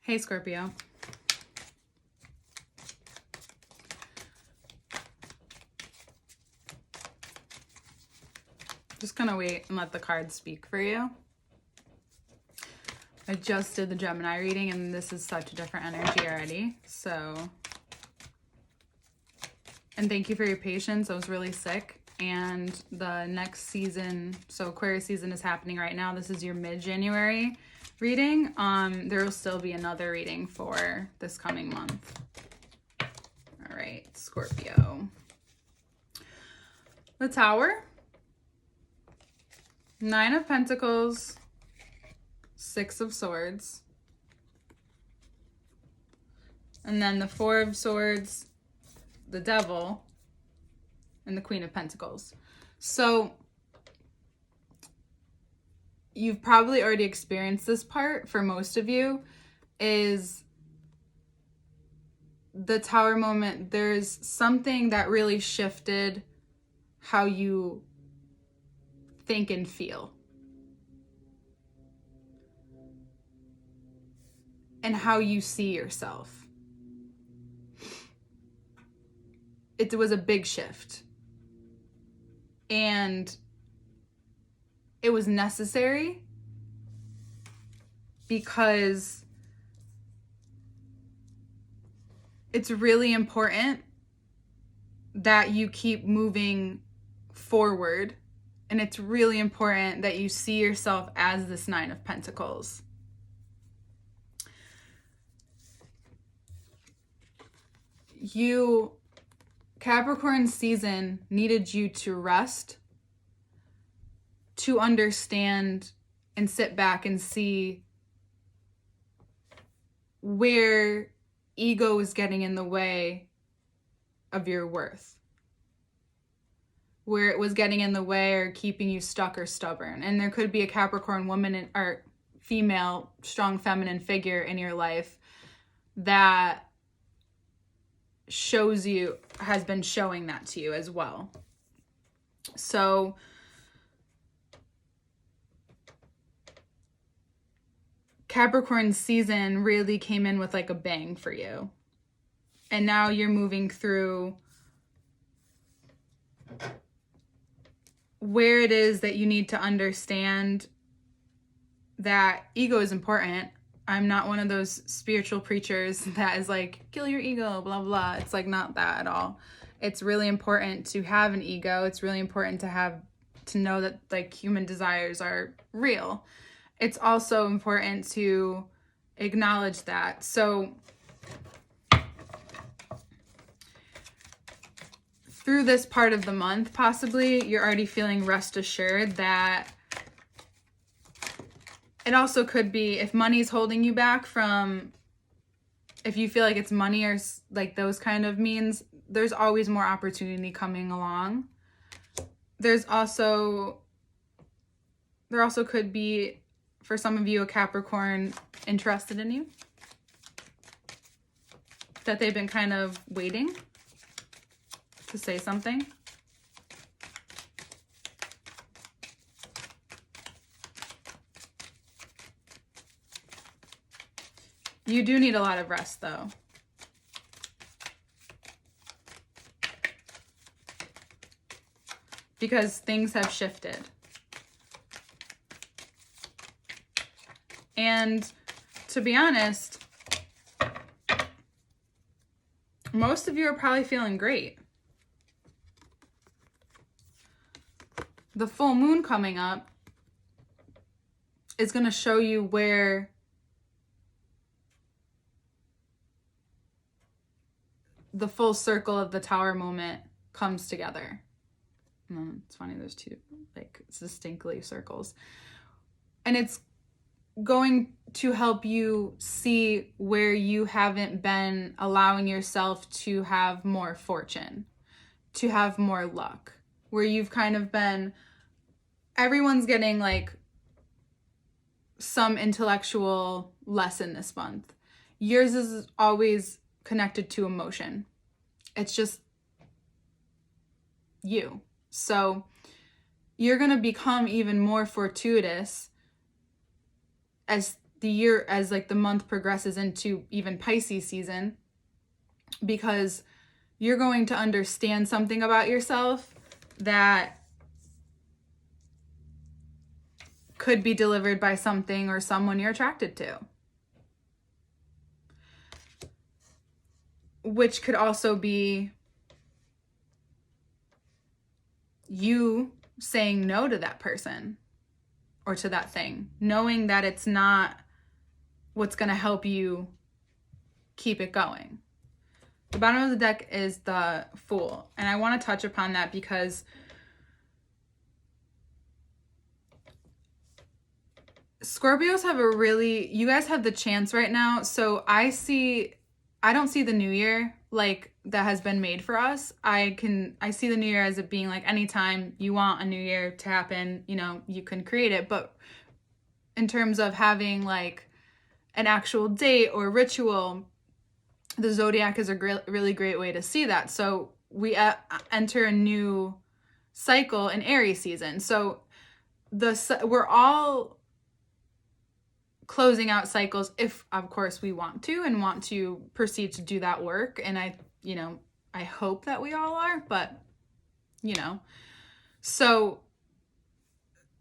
Hey, Scorpio. Just gonna wait and let the cards speak for you. I just did the Gemini reading and this is such a different energy already. And thank you for your patience. I was really sick. And the next season, so Aquarius season is happening right now. This is your mid-January reading. There will still be another reading for this coming month. All right, Scorpio. The Tower. 9 of Pentacles. 6 of Swords. And then the 4 of Swords, the Devil, and the Queen of Pentacles. So you've probably already experienced this part for most of you, is the Tower moment. There's something that really shifted how you think and feel. And how you see yourself. It was a big shift. And it was necessary because it's really important that you keep moving forward. And it's really important that you see yourself as this 9 of Pentacles. Capricorn season needed you to rest, to understand and sit back and see where ego is getting in the way of your worth, where it was getting in the way or keeping you stuck or stubborn. And there could be a Capricorn woman or female, strong feminine figure in your life that has been showing that to you as well. So Capricorn season really came in with like a bang for you. And now you're moving through where it is that you need to understand that ego is important. I'm not one of those spiritual preachers that is like, kill your ego, blah, blah. It's like not that at all. It's really important to have an ego. It's really important to know that like human desires are real. It's also important to acknowledge that. So through this part of the month, possibly you're already feeling rest assured that it also could be if money's holding you back from, if you feel like it's money or like those kind of means, there's always more opportunity coming along. There also could be, for some of you, a Capricorn interested in you. That they've been kind of waiting to say something. You do need a lot of rest, though. Because things have shifted. And to be honest, most of you are probably feeling great. The full moon coming up is going to show you where the full circle of the Tower moment comes together. It's funny, there's two like distinctly circles. And it's going to help you see where you haven't been allowing yourself to have more fortune, to have more luck, where you've kind of been, everyone's getting like some intellectual lesson this month. Yours is always connected to emotion. It's just you. So you're going to become even more fortuitous as the year, as like the month progresses into even Pisces season, because you're going to understand something about yourself that could be delivered by something or someone you're attracted to. Which could also be you saying no to that person or to that thing, knowing that it's not what's going to help you keep it going. The bottom of the deck is the Fool, and I want to touch upon that because Scorpios have you guys have the chance right now. So I don't see the new year like that has been made for us. I see the new year as it being like anytime you want a new year to happen, you can create it. But in terms of having like an actual date or ritual, the zodiac is a really great way to see that. So we enter a new cycle in Aries season. So we're all closing out cycles if of course we want to proceed to do that work, and I hope that we all are, but so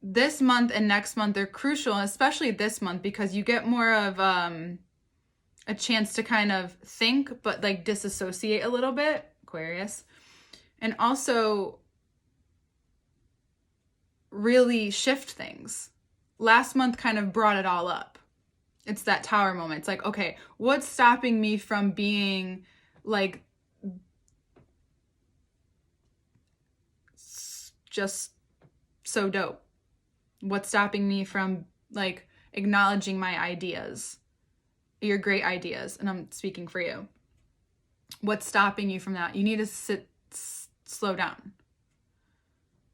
this month and next month are crucial, especially this month, because you get more of a chance to kind of think but like disassociate a little bit, Aquarius, and also really shift things. Last month kind of brought it all up. It's that Tower moment. It's like, okay, what's stopping me from being like just so dope? What's stopping me from like acknowledging my ideas, your great ideas? And I'm speaking for you. What's stopping you from that? You need to slow down.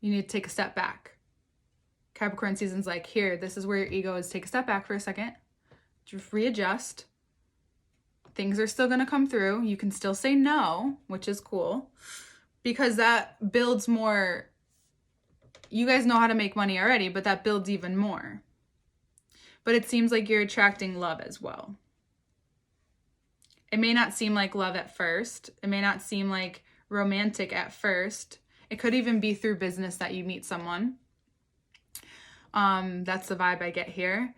You need to take a step back. Capricorn season's like, here, this is where your ego is. Take a step back for a second. Just readjust. Things are still going to come through. You can still say no, which is cool, because that builds more. You guys know how to make money already, but that builds even more. But it seems like you're attracting love as well. It may not seem like love at first. It may not seem like romantic at first. It could even be through business that you meet someone. That's the vibe I get here.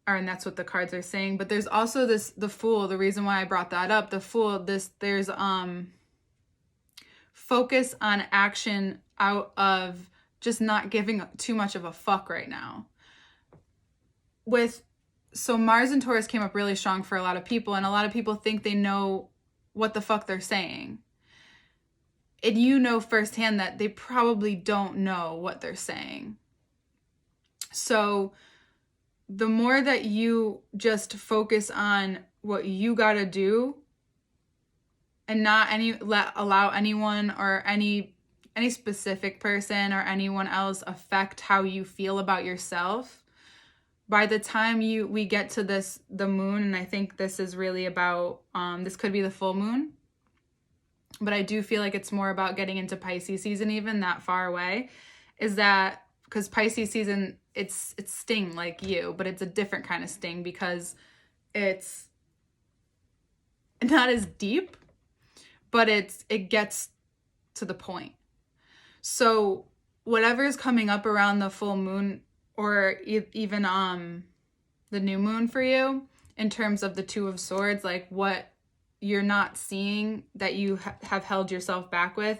And that's what the cards are saying. But there's also the Fool. The reason why I brought that up, the Fool, there's focus on action out of just not giving too much of a fuck right now. So Mars and Taurus came up really strong for a lot of people, and a lot of people think they know what the fuck they're saying. And you know firsthand that they probably don't know what they're saying. So the more that you just focus on what you got to do and not allow anyone or any specific person or anyone else affect how you feel about yourself, by the time we get to the moon, and I think this is really about, this could be the full moon, but I do feel like it's more about getting into Pisces season, even that far away, is that because Pisces season, it's sting like you, but it's a different kind of sting because it's not as deep, but it gets to the point. So whatever is coming up around the full moon, or even the new moon for you, in terms of the Two of Swords, like what you're not seeing that you have held yourself back with.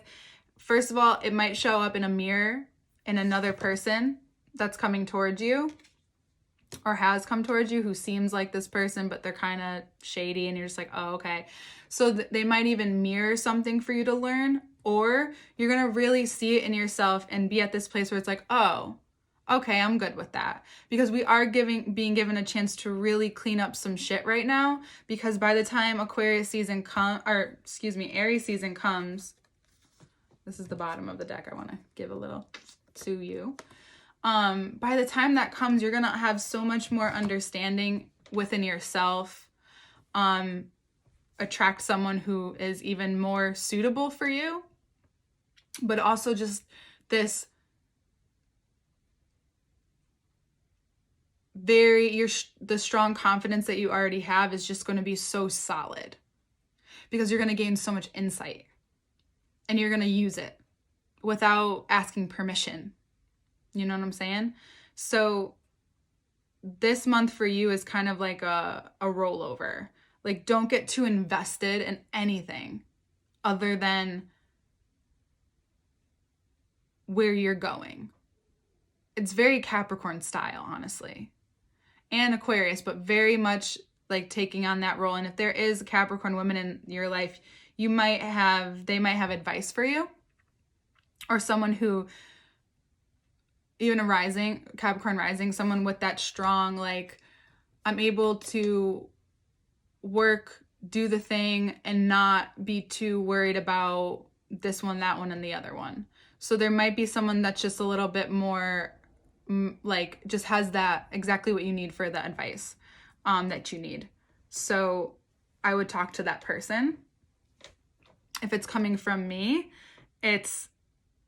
First of all, it might show up in a mirror in another person that's coming towards you or has come towards you, who seems like this person, but they're kind of shady, and you're just like, oh, okay. So they might even mirror something for you to learn, or you're going to really see it in yourself and be at this place where it's like, oh, okay, I'm good with that. Because we are being given a chance to really clean up some shit right now, because by the time Aries season comes, this is the bottom of the deck. I want to give a little to you. By the time that comes, you're going to have so much more understanding within yourself, attract someone who is even more suitable for you, but also just this the strong confidence that you already have is just going to be so solid, because you're going to gain so much insight and you're going to use it without asking permission. You know what I'm saying? So this month for you is kind of like a rollover. Like, don't get too invested in anything other than where you're going. It's very Capricorn style, honestly, and Aquarius, but very much like taking on that role. And if there is Capricorn women in your life, they might have advice for you, or someone who, even a Capricorn rising, someone with that strong, like, I'm able to work, do the thing, and not be too worried about this one, that one, and the other one. So there might be someone that's just a little bit more, like, just has that exactly what you need for the advice that you need. So I would talk to that person. If it's coming from me,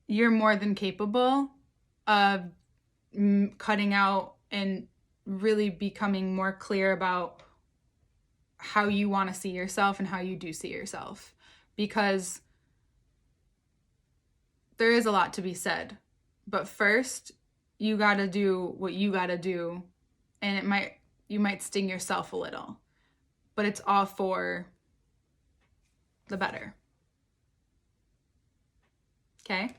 you're more than capable of cutting out and really becoming more clear about how you want to see yourself and how you do see yourself, because there is a lot to be said. But first, you got to do what you got to do, and you might sting yourself a little, but it's all for the better. Okay?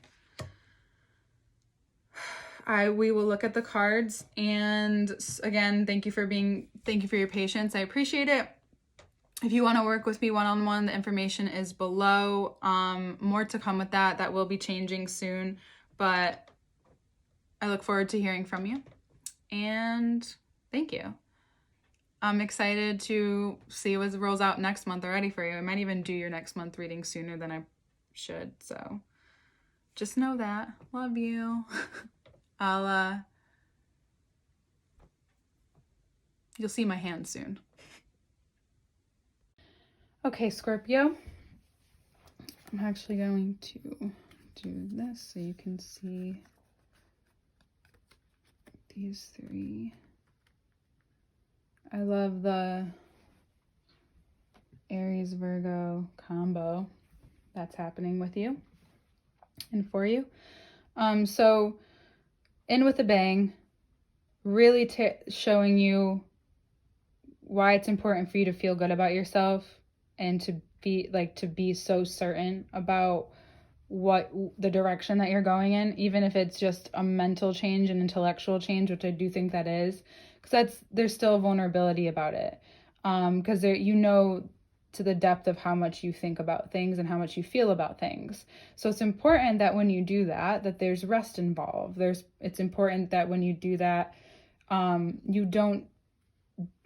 We will look at the cards, and again, thank you for your patience. I appreciate it. If you want to work with me one-on-one, the information is below. More to come with that. That will be changing soon, but I look forward to hearing from you, and thank you. I'm excited to see what rolls out next month already for you. I might even do your next month reading sooner than I should, so just know that. Love you. You'll see my hand soon. Okay, Scorpio. I'm actually going to do this so you can see these three. I love the Aries Virgo combo that's happening with you and for you. So in with a bang, really showing you why it's important for you to feel good about yourself and to be so certain about what the direction that you're going in, even if it's just a mental change and intellectual change, which I do think that is, because there's still a vulnerability about it, because to the depth of how much you think about things and how much you feel about things. So it's important that when you do that there's rest involved. It's important that when you do that, you don't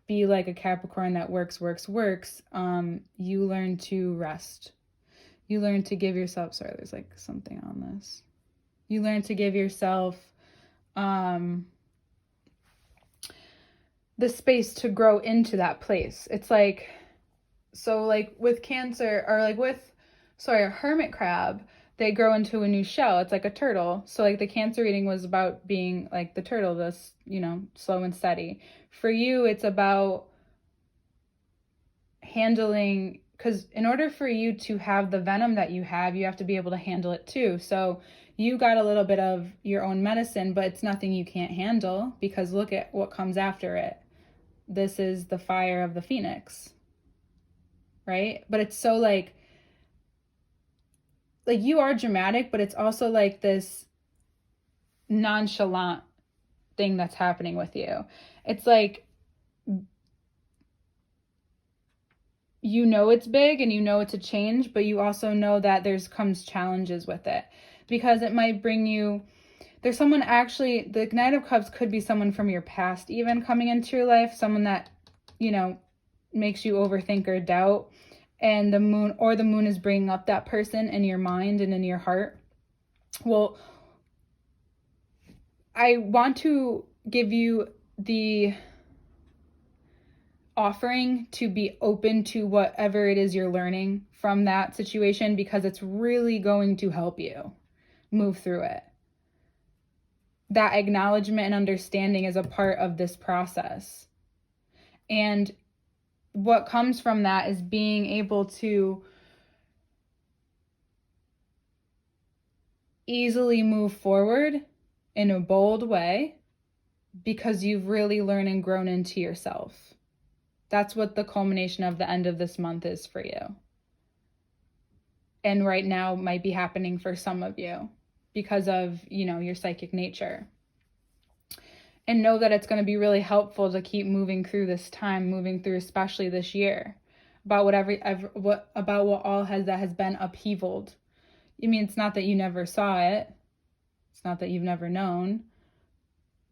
be like a Capricorn that works. You learn to rest. You learn to give yourself, sorry, there's like something on this. You learn to give yourself the space to grow into that place. It's like, so like with Cancer, or like a hermit crab, they grow into a new shell. It's like a turtle. So like the Cancer reading was about being like the turtle, this, slow and steady. For you, it's about handling, because in order for you to have the venom that you have to be able to handle it too. So you got a little bit of your own medicine, but it's nothing you can't handle, because look at what comes after it. This is the fire of the phoenix, right? But it's so like you are dramatic, but it's also like this nonchalant thing that's happening with you. It's like, it's big and it's a change, but you also know that comes challenges with it, because it might bring you, there's someone actually, the Knight of Cups could be someone from your past even coming into your life, someone that, makes you overthink or doubt, and the moon is bringing up that person in your mind and in your heart. Well, I want to give you the offering to be open to whatever it is you're learning from that situation, because it's really going to help you move through it. that acknowledgement and understanding is a part of this process. And what comes from that is being able to easily move forward in a bold way because you've really learned and grown into yourself. That's what the culmination of the end of this month is for you. And right now might be happening for some of you because of, your psychic nature. And know that it's going to be really helpful to keep moving through this time, moving through especially this year, about what all has been upheavaled. I mean, it's not that you never saw it. It's not that you've never known.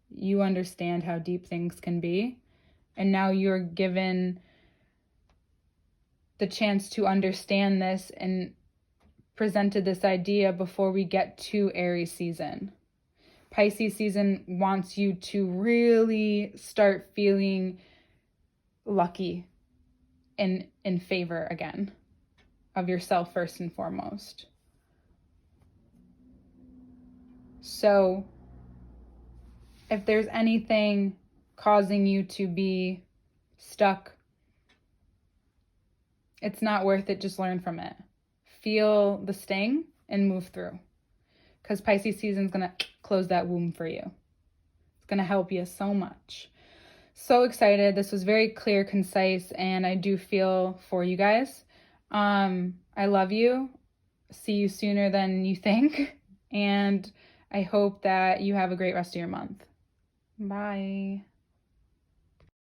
You understand how deep things can be. And now you're given the chance to understand this and presented this idea before we get to Aries season. Pisces season wants you to really start feeling lucky and in favor again of yourself first and foremost. So if there's anything causing you to be stuck, it's not worth it. Just learn from it. Feel the sting and move through. Because Pisces season is going to close that wound for you. It's going to help you so much. So excited. This was very clear, concise, and I do feel for you guys. I love you. See you sooner than you think. And I hope that you have a great rest of your month. Bye.